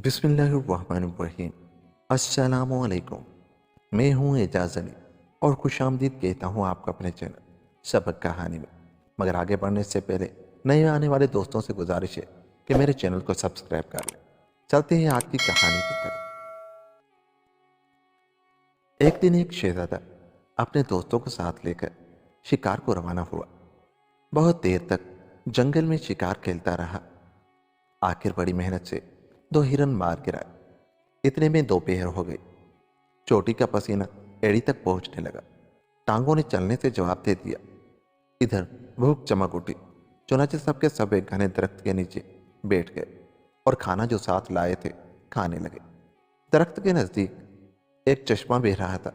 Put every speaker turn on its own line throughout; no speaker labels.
بسم اللہ الرحمن الرحیم۔ السلام علیکم۔ میں ہوں اعجاز علی اور خوش آمدید کہتا ہوں آپ کو اپنے چینل سبق کہانی میں۔ مگر آگے بڑھنے سے پہلے نئے آنے والے دوستوں سے گزارش ہے کہ میرے چینل کو سبسکرائب کر لیں۔ چلتے ہیں آج کی کہانی کی طرف۔ ایک دن ایک شہزادہ اپنے دوستوں کو ساتھ لے کر شکار کو روانہ ہوا۔ بہت دیر تک جنگل میں شکار کھیلتا رہا۔ آخر بڑی محنت سے 2 ہرن مار گرائے۔ اتنے میں دوپہر ہو گئی۔ چوٹی کا پسینہ ایڑی تک پہنچنے لگا۔ ٹانگوں نے چلنے سے جواب دے دیا۔ ادھر بھوک چمک اٹھی۔ چنانچہ سب کے سب ایک گھنے درخت کے نیچے بیٹھ گئے اور کھانا جو ساتھ لائے تھے کھانے لگے۔ درخت کے نزدیک ایک چشمہ بہہ رہا تھا،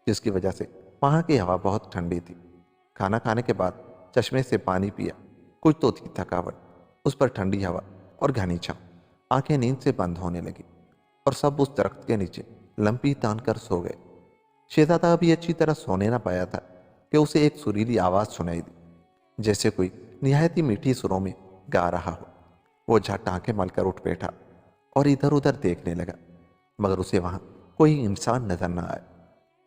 جس کی وجہ سے وہاں کی ہوا بہت ٹھنڈی تھی۔ کھانا کھانے کے بعد چشمے سے پانی پیا۔ کچھ تو تھی تھکاوٹ، اس پر ٹھنڈی ہوا اور گھنی چھاؤں۔ آنکھیں نیند سے بند ہونے لگی اور سب اس درخت کے نیچے لمبی تان کر سو گئے۔ شہزادہ ابھی اچھی طرح سونے نہ پایا تھا کہ اسے ایک سریلی آواز سنائی دی، جیسے کوئی نہایت ہی میٹھی سروں میں گا رہا ہو۔ وہ جھٹ آنکھیں مل کر اٹھ بیٹھا اور ادھر ادھر دیکھنے لگا، مگر اسے وہاں کوئی انسان نظر نہ آیا۔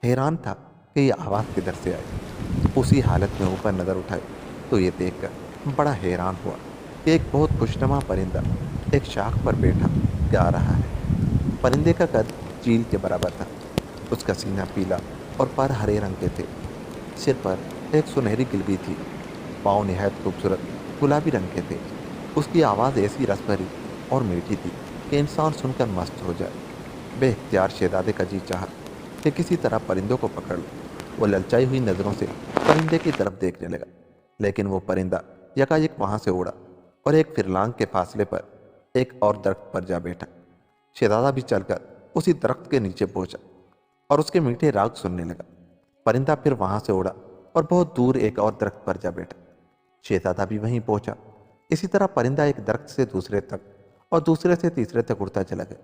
حیران تھا کہ یہ آواز کدھر سے آئی۔ اسی حالت میں اوپر نظر اٹھائی تو یہ دیکھ کر بڑا حیران ہوا کہ ایک بہت خوشنما پرندہ ایک شاخ پر بیٹھا گا رہا ہے۔ پرندے کا قد چیل کے برابر تھا۔ اس کا سینہ پیلا اور پر ہرے رنگ کے تھے۔ سر پر ایک سنہری گلبی تھی۔ پاؤں نہایت خوبصورت گلابی رنگ کے تھے۔ اس کی آواز ایسی رس بھری اور میٹھی تھی کہ انسان سن کر مست ہو جائے۔ بے اختیار شہزادے کا جی چاہا کہ کسی طرح پرندوں کو پکڑ لو۔ وہ للچائی ہوئی نظروں سے پرندے کی طرف دیکھنے لگا، لیکن وہ پرندہ یکایک وہاں سے اڑا اور ایک فرلانگ کے فاصلے پر ایک اور درخت پر جا بیٹھا۔ شہزادہ بھی چل کر اسی درخت کے نیچے پہنچا اور اس کے میٹھے راگ سننے لگا۔ پرندہ پھر وہاں سے اڑا اور بہت دور ایک اور درخت پر جا بیٹھا۔ شہزادہ بھی وہیں پہنچا۔ اسی طرح پرندہ ایک درخت سے دوسرے تک اور دوسرے سے تیسرے تک اڑتا چلا گیا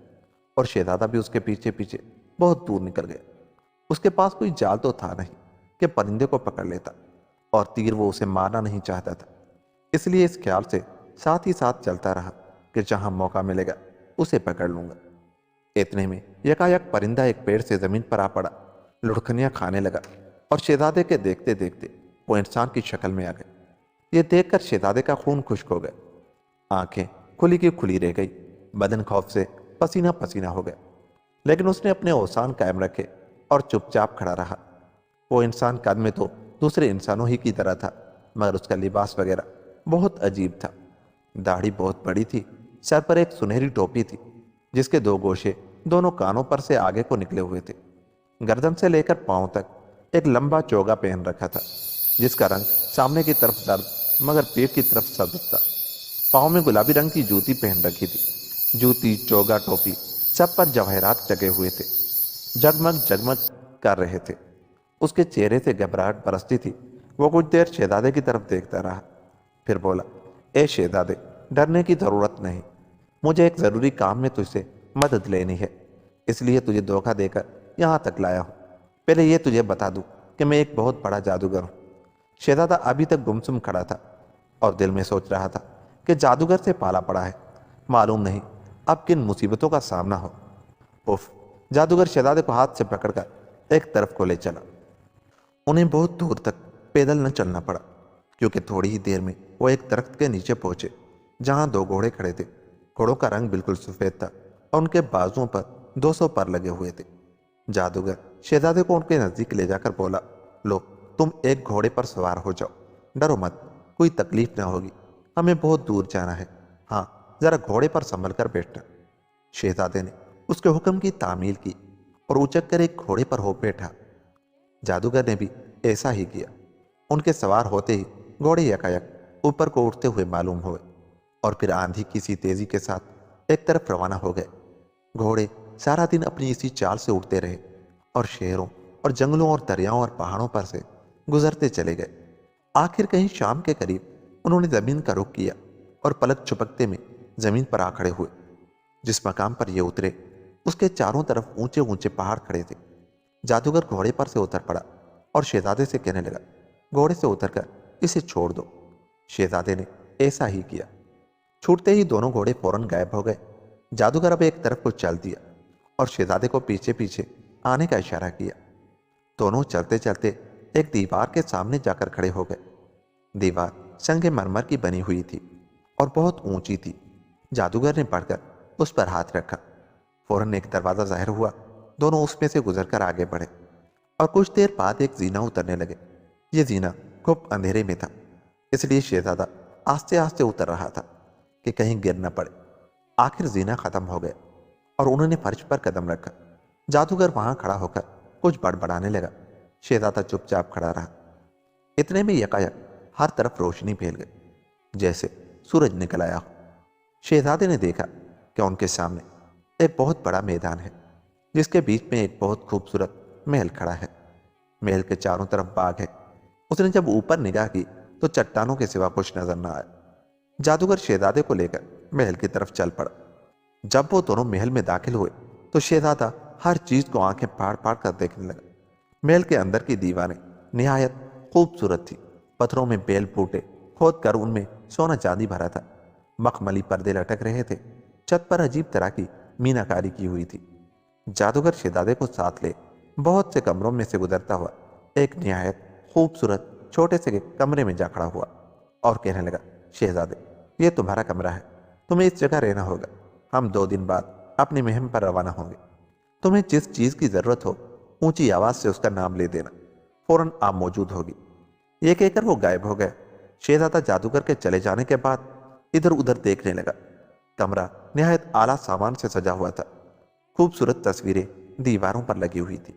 اور شہزادہ بھی اس کے پیچھے پیچھے بہت دور نکل گیا۔ اس کے پاس کوئی جال تو تھا نہیں کہ پرندے کو پکڑ لیتا، اور تیر وہ اسے مارنا نہیں چاہتا تھا، اس لیے اس خیال سے ساتھ ہی ساتھ چلتا رہا کہ جہاں موقع ملے گا اسے پکڑ لوں گا۔ اتنے میں یکایک پرندہ ایک پیڑ سے زمین پر آ پڑا، لڑکھنیاں کھانے لگا اور شہزادے کے دیکھتے دیکھتے وہ انسان کی شکل میں آ گئے۔ یہ دیکھ کر شہزادے کا خون خشک ہو گیا۔ آنکھیں کھلی کی کھلی رہ گئی، بدن خوف سے پسینہ پسینہ ہو گیا، لیکن اس نے اپنے اوسان قائم رکھے اور چپ چاپ کھڑا رہا۔ وہ انسان قد میں تو دوسرے انسانوں ہی کی طرح تھا، مگر اس کا لباس وغیرہ بہت عجیب تھا۔ داڑھی بہت بڑی تھی، سر پر ایک سنہری ٹوپی تھی جس کے 2 گوشے دونوں کانوں پر سے آگے کو نکلے ہوئے تھے۔ گردن سے لے کر پاؤں تک ایک لمبا چوگا پہن رکھا تھا، جس کا رنگ سامنے کی طرف زرد مگر پیٹ کی طرف سبز تھا۔ پاؤں میں گلابی رنگ کی جوتی پہن رکھی تھی۔ جوتی، چوگا، ٹوپی سب پر جواہرات جگے ہوئے تھے، جگمگ جگمگ کر رہے تھے۔ اس کے چہرے سے گھبراہٹ برستی تھی۔ وہ کچھ دیر شہزادے کی طرف دیکھتا رہا، پھر بولا، اے شہزادے، ڈرنے کی ضرورت نہیں۔ مجھے ایک ضروری کام میں تجھ سے مدد لینی ہے، اس لیے تجھے دھوکہ دے کر یہاں تک لایا ہوں۔ پہلے یہ تجھے بتا دوں کہ میں ایک بہت بڑا جادوگر ہوں۔ شہزادہ ابھی تک گمسم کھڑا تھا اور دل میں سوچ رہا تھا کہ جادوگر سے پالا پڑا ہے، معلوم نہیں اب کن مصیبتوں کا سامنا ہو۔ اف! جادوگر شہزادے کو ہاتھ سے پکڑ کر ایک طرف کو لے چلا۔ انہیں بہت دور تک پیدل نہ چلنا پڑا، کیونکہ تھوڑی ہی دیر میں وہ ایک درخت کے نیچے پہنچے جہاں 2 گھوڑے کھڑے تھے۔ گھوڑوں کا رنگ بالکل سفید تھا اور ان کے بازوؤں پر 200 پر لگے ہوئے تھے۔ جادوگر شہزادے کو ان کے نزدیک لے جا کر بولا، لو، تم ایک گھوڑے پر سوار ہو جاؤ، ڈرو مت، کوئی تکلیف نہ ہوگی، ہمیں بہت دور جانا ہے، ہاں ذرا گھوڑے پر سنبھل کر بیٹھنا۔ شہزادے نے اس کے حکم کی تعمیل کی اور اچک کر ایک گھوڑے پر ہو بیٹھا۔ جادوگر نے بھی ایسا ہی کیا۔ ان کے سوار ہوتے ہی گھوڑے یکایک اوپر کو اٹھتے ہوئے معلوم ہوئے اور پھر آندھی کی سی تیزی کے ساتھ ایک طرف روانہ ہو گئے۔ گھوڑے سارا دن اپنی اسی چال سے اڑتے رہے اور شہروں اور جنگلوں اور دریاؤں اور پہاڑوں پر سے گزرتے چلے گئے۔ آخر کہیں شام کے قریب انہوں نے زمین کا رخ کیا اور پلک چھپکتے میں زمین پر آ کھڑے ہوئے۔ جس مقام پر یہ اترے اس کے چاروں طرف اونچے اونچے پہاڑ کھڑے تھے۔ جادوگر گھوڑے پر سے اتر پڑا اور شہزادے سے کہنے لگا، گھوڑے سے اتر کر اسے چھوڑ دو۔ شہزادے نے ایسا ہی کیا۔ چھوٹتے ہی دونوں گھوڑے فوراً غائب ہو گئے۔ جادوگر اب ایک طرف کو چل دیا اور شہزادے کو پیچھے پیچھے آنے کا اشارہ کیا۔ دونوں چلتے چلتے ایک دیوار کے سامنے جا کر کھڑے ہو گئے۔ دیوار سنگ مرمر کی بنی ہوئی تھی اور بہت اونچی تھی۔ جادوگر نے بڑھ کر اس پر ہاتھ رکھا، فوراً ایک دروازہ ظاہر ہوا۔ دونوں اس میں سے گزر کر آگے بڑھے اور کچھ دیر بعد ایک زینہ اترنے لگے۔ یہ زینہ خوب اندھیرے میں تھا، اس لیے شہزادہ آہستہ آہستہ اتر رہا تھا کہ کہیں گر نہ پڑے۔ آخر زینہ ختم ہو گیا اور انہوں نے فرش پر قدم رکھا۔ جادوگر وہاں کھڑا ہو کر کچھ بڑبڑانے لگا۔ شہزادہ چپ چاپ کھڑا رہا۔ اتنے میں یکایک ہر طرف روشنی پھیل گئی، جیسے سورج نکل آیا ہو۔ شہزادے نے دیکھا کہ ان کے سامنے ایک بہت بڑا میدان ہے، جس کے بیچ میں ایک بہت خوبصورت محل کھڑا ہے۔ محل کے چاروں طرف باغ ہے۔ اس نے جب اوپر نگاہ کی تو چٹانوں کے سوا کچھ نظر نہ آیا۔ جادوگر شہزادے کو لے کر محل کی طرف چل پڑا۔ جب وہ دونوں محل میں داخل ہوئے تو شہزادہ ہر چیز کو آنکھیں پھاڑ پھاڑ کر دیکھنے لگا۔ محل کے اندر کی دیواریں نہایت خوبصورت تھی۔ پتھروں میں بیل بوٹے کھود کر ان میں سونا چاندی بھرا تھا۔ مخملی پردے لٹک رہے تھے۔ چھت پر عجیب طرح کی میناکاری کی ہوئی تھی۔ جادوگر شہزادے کو ساتھ لے بہت سے کمروں میں سے گزرتا ہوا ایک نہایت خوبصورت چھوٹے سے کمرے میں جا کھڑا ہوا اور کہنے لگا، شہزادے، یہ تمہارا کمرہ ہے، تمہیں اس جگہ رہنا ہوگا۔ ہم 2 دن بعد اپنی مہم پر روانہ ہوں گے۔ تمہیں جس چیز کی ضرورت ہو اونچی آواز سے اس کا نام لے دینا، فوراً آپ موجود ہوگی۔ یہ کہہ کر وہ غائب ہو گیا۔ شہزادہ جادوگر کے چلے جانے کے بعد ادھر ادھر دیکھنے لگا۔ کمرہ نہایت اعلیٰ سامان سے سجا ہوا تھا۔ خوبصورت تصویریں دیواروں پر لگی ہوئی تھی۔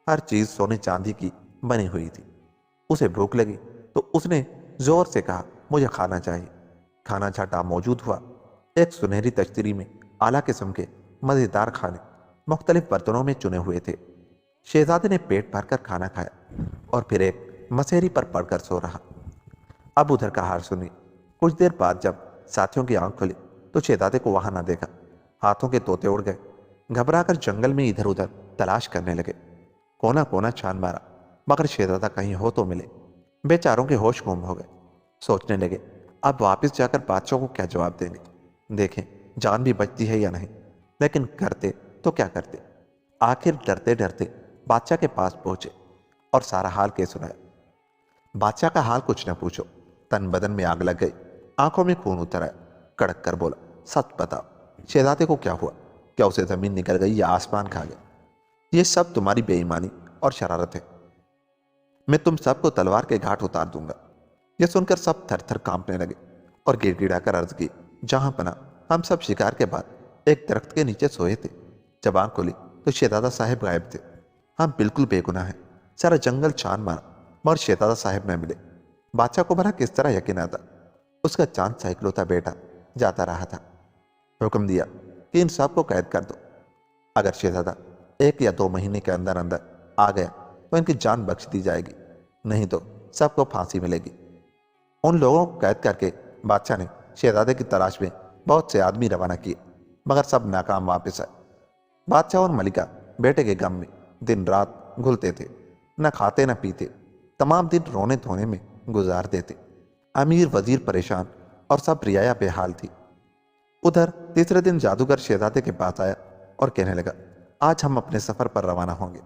ہر چیز سونے چاندی کی بنی ہوئی تھی۔ اسے بھوک لگی تو اس نے زور سے کہا، مجھے کھانا چاہیے۔ کھانا چھٹا موجود ہوا۔ ایک سنہری تشتری میں اعلیٰ قسم کے مزیدار کھانے مختلف برتنوں میں چنے ہوئے تھے۔ شہزادے نے پیٹ بھر کر کھانا کھایا اور پھر ایک مسہری پر پڑ کر سو رہا۔ اب ادھر کا حال سنی۔ کچھ دیر بعد جب ساتھیوں کی آنکھ کھلی تو شہزادے کو وہاں نہ دیکھا۔ ہاتھوں کے طوطے اڑ گئے۔ گھبرا کر جنگل میں ادھر ادھر تلاش کرنے لگے۔ کونا کونا چھان مارا مگر شہزادہ کہیں ہو تو ملے۔ بیچاروں کے ہوش گم ہو گئے۔ سوچنے لگے اب واپس جا کر بادشاہ کو کیا جواب دیں گے، دیکھیں جان بھی بچتی ہے یا نہیں۔ لیکن کرتے تو کیا کرتے۔ آخر ڈرتے ڈرتے بادشاہ کے پاس پہنچے اور سارا حال کہہ سنایا۔ بادشاہ کا حال کچھ نہ پوچھو، تن بدن میں آگ لگ گئی، آنکھوں میں خون اتر آیا۔ کڑک کر بولا، سچ بتاؤ، شہزادے کو کیا ہوا؟ کیا اسے زمین نکل گئی یا آسمان کھا گیا؟ یہ سب تمہاری بے ایمانی اور شرارت ہے۔ میں تم سب کو تلوار کے گھاٹ اتار دوں گا۔ یہ سن کر سب تھر تھر کانپنے لگے اور گڑ گڑا کر عرض کی، جہاں پناہ، ہم سب شکار کے بعد ایک درخت کے نیچے سوئے تھے۔ جب آنکھ کھلی تو شہزادہ صاحب غائب تھے۔ ہم بالکل بے گناہ ہیں۔ سارا جنگل چھان مارا مگر شہزادہ صاحب نہ ملے۔ بادشاہ کو بھلا کس طرح یقین آتا؟ اس کا چاند سا اکلوتا بیٹا جاتا رہا تھا۔ حکم دیا کہ ان سب کو قید کر دو۔ اگر شہزادہ 1 یا 2 مہینے کے اندر اندر آ گیا تو ان کی جان بخش دی جائے گی، نہیں تو سب کو پھانسی ملے گی۔ ان لوگوں کو قید کر کے بادشاہ نے شہزادے کی تلاش میں بہت سے آدمی روانہ کیے مگر سب ناکام واپس آئے۔ بادشاہ اور ملکہ بیٹے کے غم میں دن رات گھلتے تھے، نہ کھاتے نہ پیتے، تمام دن رونے دھونے میں گزار دیتے۔ امیر وزیر پریشان اور سب رعایا بے حال تھی۔ ادھر تیسرے دن جادوگر شہزادے کے پاس آیا اور کہنے لگا، آج ہم اپنے سفر پر روانہ ہوں گے۔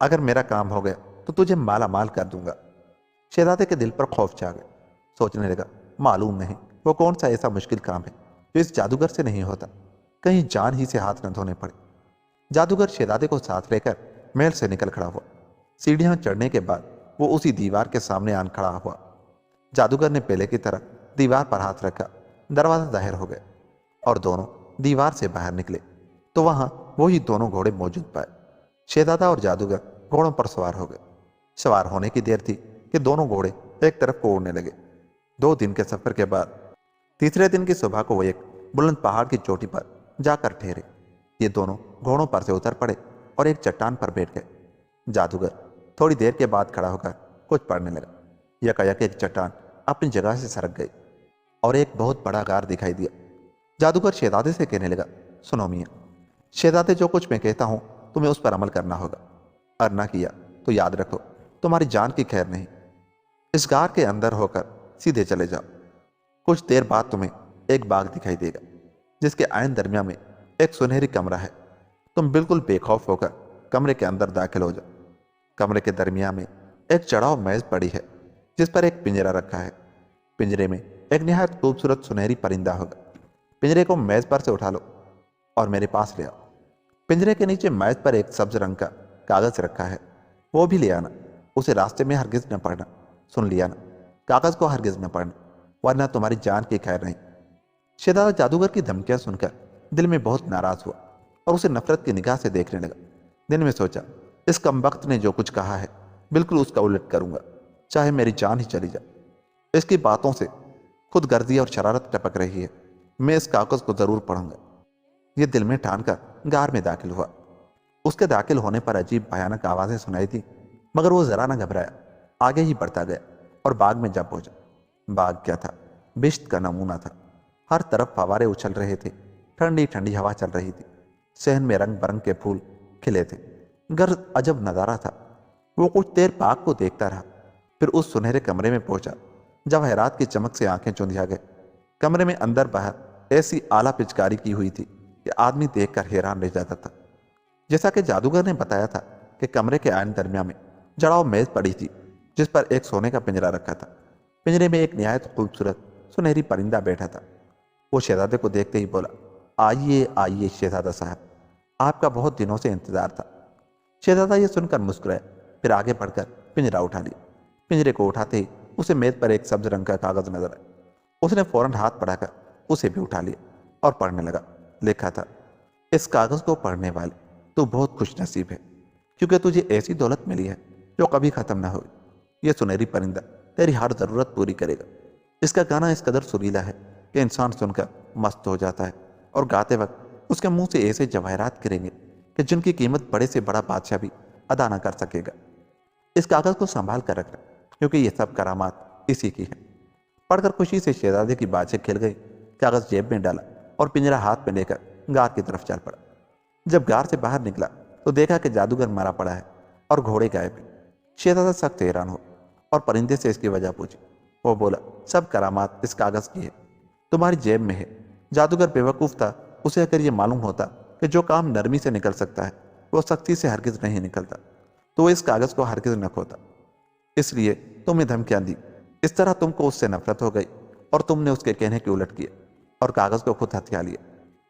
اگر میرا کام ہو گیا تو تجھے مالا مال کر دوں گا۔ شہزادے کے دل پر خوف چھا گیا۔ سوچنے لگا، معلوم نہیں وہ کون سا ایسا مشکل کام ہے جو اس جادوگر سے نہیں ہوتا، کہیں جان ہی سے ہاتھ نہ دھونے پڑے۔ جادوگر شہزادے کو ساتھ لے کر محل سے نکل کھڑا ہوا۔ سیڑھیاں چڑھنے کے بعد وہ اسی دیوار کے سامنے آن کھڑا ہوا۔ جادوگر نے پہلے کی طرح دیوار پر ہاتھ رکھا، دروازہ ظاہر ہو گیا اور دونوں دیوار سے باہر نکلے تو وہاں وہی دونوں گھوڑے موجود پائے۔ شہزادہ اور جادوگر گھوڑوں پر سوار ہو گئے۔ سوار ہونے کی دیر تھی کہ دونوں گھوڑے ایک طرف کو اڑنے لگے۔ 2 دن کے سفر کے بعد تیسرے دن کی صبح کو وہ ایک بلند پہاڑ کی چوٹی پر جا کر ٹھہرے۔ یہ دونوں گھوڑوں پر سے اتر پڑے اور ایک چٹان پر بیٹھ گئے۔ جادوگر تھوڑی دیر کے بعد کھڑا ہو کر کچھ پڑھنے لگا۔ یکایک ایک چٹان اپنی جگہ سے سرک گئی اور ایک بہت بڑا غار دکھائی دیا۔ جادوگر شہزادے سے کہنے لگا، سنو میاں، شہزادے جو کچھ میں کہتا ہوں تمہیں اس پر عمل کرنا ہوگا، اور نہ کیا تو یاد رکھو تمہاری جان کی خیر نہیں۔ اس غار کے اندر ہو کر سیدھے چلے جاؤ۔ کچھ دیر بعد تمہیں ایک باغ دکھائی دے گا جس کے عین درمیان میں ایک سنہری کمرہ ہے، تم بالکل بے خوف ہو کر کمرے کے اندر داخل ہو جاؤ۔ کمرے کے درمیان میں ایک چڑھاؤ میز پڑی ہے جس پر ایک پنجرا رکھا ہے۔ پنجرے میں ایک نہایت خوبصورت سنہری پرندہ ہوگا۔ پنجرے کو میز پر سے اٹھا لو اور میرے پاس لے آؤ۔ پنجرے کے نیچے میز پر ایک سبز رنگ کا کاغذ رکھا ہے، وہ بھی لے آنا۔ اسے راستے میں ہرگز نہ پڑھنا، سن لیا نا؟ کاغذ کو ہرگز نہ پڑھنا ورنہ تمہاری جان کی خیر نہیں۔ شہزادہ جادوگر کی دھمکیاں سن کر دل میں بہت ناراض ہوا اور اسے نفرت کی نگاہ سے دیکھنے لگا۔ دل میں سوچا، اس کمبخت نے جو کچھ کہا ہے بالکل اس کا الٹ کروں گا، چاہے میری جان ہی چلی جائے۔ اس کی باتوں سے خود غرضی اور شرارت ٹپک رہی ہے۔ میں اس کاغذ کو ضرور پڑھوں گا، یہ دل میں ٹھان کر غار میں داخل ہوا۔ اس کے داخل ہونے پر عجیب بھیانک آوازیں سنائی تھی، مگر وہ ذرا نہ گھبرایا، آگے ہی بڑھتا گیا اور باغ میں جا پہنچا۔ باغ کیا تھا، بشت کا نمونہ تھا۔ ہر طرف فوارے اچھل رہے تھے، ٹھنڈی ٹھنڈی ہوا چل رہی تھی، صحن میں رنگ برنگ کے پھول کھلے تھے۔ غرض عجب نظارہ تھا۔ وہ کچھ دیر باغ کو دیکھتا رہا، پھر اس سنہرے کمرے میں پہنچا۔ جواہرات کی چمک سے آنکھیں چندھیا گئے۔ کمرے میں اندر باہر ایسی اعلیٰ پچکاری کی ہوئی تھی کہ آدمی دیکھ کر حیران رہ جاتا تھا۔ جیسا کہ جادوگر نے بتایا تھا کہ کمرے کے عین درمیان میں جڑاؤ میز پڑی تھی جس پر ایک سونے کا پنجرا رکھا تھا۔ پنجرے میں ایک نہایت خوبصورت سنہری پرندہ بیٹھا تھا۔ وہ شہزادے کو دیکھتے ہی بولا، آئیے آئیے شہزادہ صاحب، آپ کا بہت دنوں سے انتظار تھا۔ شہزادہ یہ سن کر مسکرایا، پھر آگے بڑھ کر پنجرا اٹھا لیا۔ پنجرے کو اٹھاتے ہی اسے میز پر ایک سبز رنگ کا کاغذ نظر آیا۔ اس نے فوراً ہاتھ بڑھا کر اسے بھی اٹھا لیا اور پڑھنے لگا۔ لکھا تھا، اس کاغذ کو پڑھنے والے تو بہت خوش نصیب ہے، کیونکہ تجھے ایسی دولت ملی ہے جو کبھی ختم نہ ہوئی۔ یہ سنہری پرندہ تیری ہر ضرورت پوری کرے گا۔ اس کا گانا اس قدر سریلا ہے کہ انسان سن کر مست ہو جاتا ہے، اور گاتے وقت اس کے منہ سے ایسے جواہرات گریں گے کہ جن کی قیمت بڑے سے بڑا بادشاہ بھی ادا نہ کر سکے گا۔ اس کاغذ کو سنبھال کر رکھنا، کیونکہ یہ سب کرامات اسی کی ہیں۔ پڑھ کر خوشی سے شہزادے کی باتیں کھل گئی۔ کاغذ جیب میں ڈالا اور پنجرا ہاتھ میں لے کر غار کی طرف چل پڑا۔ جب غار سے باہر نکلا تو دیکھا کہ جادوگر مرا پڑا ہے اور گھوڑے غائب ہیں۔ شہزادہ سخت حیران ہو اور پرندے سے اس کی وجہ پوچھی۔ وہ بولا، سب کرامات اس کاغذ کی ہے، تمہاری جیب میں ہے۔ جادوگر بے وقوف تھا، اسے اگر یہ معلوم ہوتا کہ جو کام نرمی سے نکل سکتا ہے وہ سختی سے ہرگز نہیں نکلتا تو وہ اس کاغذ کو ہرگز نہ کھوتا۔ اس لیے تمہیں دھمکیاں دی، اس طرح تم کو اس سے نفرت ہو گئی اور تم نے اس کے کہنے کی الٹ کیا اور کاغذ کو خود ہتھیا لیا۔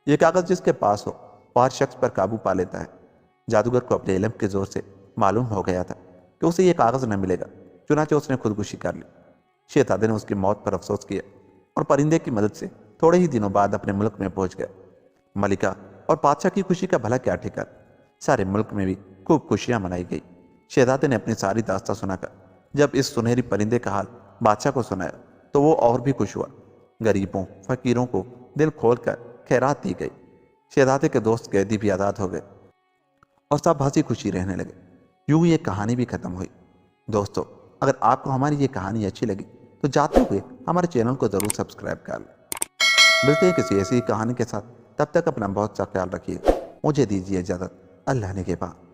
یہ کاغذ جس کے پاس ہو وہ ہر شخص پر قابو پا لیتا ہے۔ جادوگر کو اپنے علم کے زور سے معلوم ہو گیا تھا کہ اسے یہ کاغذ نہ ملے گا، چنانچہ اس نے خودکشی کر لی۔ شہزادے نے اس کی موت پر افسوس کیا اور پرندے کی مدد سے تھوڑے ہی دنوں بعد اپنے ملک میں پہنچ گیا۔ ملکہ اور بادشاہ کی خوشی کا بھلا کیا ٹھکانا، سارے ملک میں بھی خوب خوشیاں منائی گئی۔ شہزادے نے اپنی ساری داستان سنا کر جب اس سنہری پرندے کا حال بادشاہ کو سنایا تو وہ اور بھی خوش ہوا۔ غریبوں فقیروں کو دل کھول کر خیرات دی گئی۔ شہزادے کے دوست قیدی بھی آزاد ہو گئے اور سب ہنسی خوشی رہنے لگے۔ یوں یہ کہانی بھی ختم ہوئی۔ دوستو، اگر آپ کو ہماری یہ کہانی اچھی لگی تو جاتے ہوئے ہمارے چینل کو ضرور سبسکرائب کر لیں۔ ملتے ہیں کسی ایسی کہانی کے ساتھ، تب تک اپنا بہت سا خیال رکھیے۔ مجھے دیجیے اجازت، اللہ نے کے بعد۔